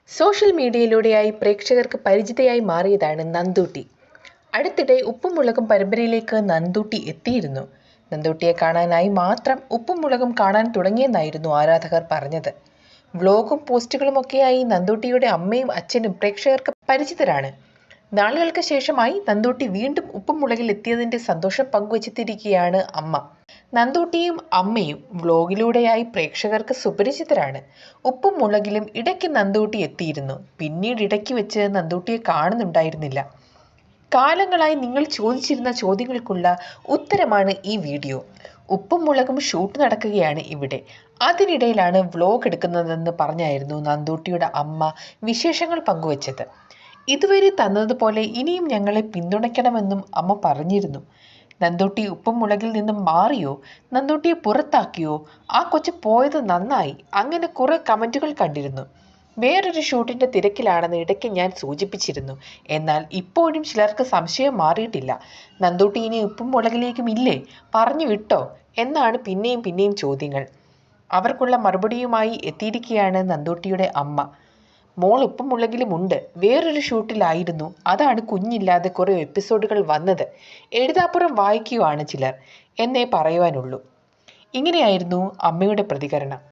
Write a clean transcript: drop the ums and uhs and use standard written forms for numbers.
Social മീഡിയയിലൂടെയായി പ്രേക്ഷകർക്ക് പരിചിതയായി മാറിയതാണ് നന്ദൂട്ടി. അടുത്തിടെ ഉപ്പും മുളകും പരമ്പരയിലേക്ക് നന്ദൂട്ടി എത്തിയിരുന്നു. നന്ദൂട്ടിയെ കാണാനായി മാത്രം ഉപ്പും മുളകും കാണാൻ തുടങ്ങിയെന്നായിരുന്നു ആരാധകർ പറഞ്ഞത്. വ്ലോഗും പോസ്റ്റുകളുമൊക്കെയായി നന്ദൂട്ടിയുടെ അമ്മയും അച്ഛനും പ്രേക്ഷകർക്ക് പരിചിതരാണ്. നാളുകൾക്ക് ശേഷമായി നന്ദൂട്ടി വീണ്ടും ഉപ്പും മുളകിൽ എത്തിയതിന്റെ സന്തോഷം പങ്കുവച്ചെത്തിയിരിക്കുകയാണ് അമ്മ. നന്ദൂട്ടിയും അമ്മയും വ്ലോഗിലൂടെയായി പ്രേക്ഷകർക്ക് സുപരിചിതരാണ്. ഉപ്പും മുളകിലും ഇടയ്ക്ക് നന്ദൂട്ടി എത്തിയിരുന്നു. പിന്നീട് ഇടയ്ക്ക് വെച്ച് നന്ദൂട്ടിയെ കാണുന്നുണ്ടായിരുന്നില്ല. കാലങ്ങളായി നിങ്ങൾ ചോദിച്ചിരുന്ന ചോദ്യങ്ങൾക്കുള്ള ഉത്തരമാണ് ഈ വീഡിയോ. ഉപ്പും മുളകും ഷൂട്ട് നടക്കുകയാണ് ഇവിടെ. അതിനിടയിലാണ് വ്ലോഗ് എടുക്കുന്നതെന്ന് പറഞ്ഞായിരുന്നു നന്ദൂട്ടിയുടെ അമ്മ വിശേഷങ്ങൾ പങ്കുവച്ചത്. ഇതുവരെ തന്നതുപോലെ ഇനിയും ഞങ്ങളെ പിന്തുണയ്ക്കണമെന്നും അമ്മ പറഞ്ഞിരുന്നു. നന്ദൂട്ടി ഉപ്പും മുളകിൽ നിന്നും മാറിയോ, നന്ദൂട്ടിയെ പുറത്താക്കിയോ, ആ കൊച്ചു പോയത് നന്നായി, അങ്ങനെ കുറെ കമന്റുകൾ കണ്ടിരുന്നു. വേറൊരു ഷൂട്ടിന്റെ തിരക്കിലാണെന്ന് ഇടയ്ക്ക് ഞാൻ സൂചിപ്പിച്ചിരുന്നു. എന്നാൽ ഇപ്പോഴും ചിലർക്ക് സംശയം മാറിയിട്ടില്ല. നന്ദൂട്ടി ഇനി ഉപ്പും മുളകിലേക്കും ഇല്ലേ, പറഞ്ഞു വിട്ടോ എന്നാണ് പിന്നെയും ചോദ്യങ്ങൾ. അവർക്കുള്ള മറുപടിയുമായി എത്തിയിരിക്കുകയാണ് നന്ദൂട്ടിയുടെ അമ്മ. മോൾ ഉപ്പും മുളകിലുമുണ്ട്, വേറൊരു ഷൂട്ടിലായിരുന്നു, അതാണ് കുഞ്ഞില്ലാതെ കുറെ എപ്പിസോഡുകൾ വന്നത്. എഴുതാപ്പുറം വായിക്കുകയാണ് ചിലർ എന്നേ പറയുവാനുള്ളൂ. ഇങ്ങനെയായിരുന്നു അമ്മയുടെ പ്രതികരണം.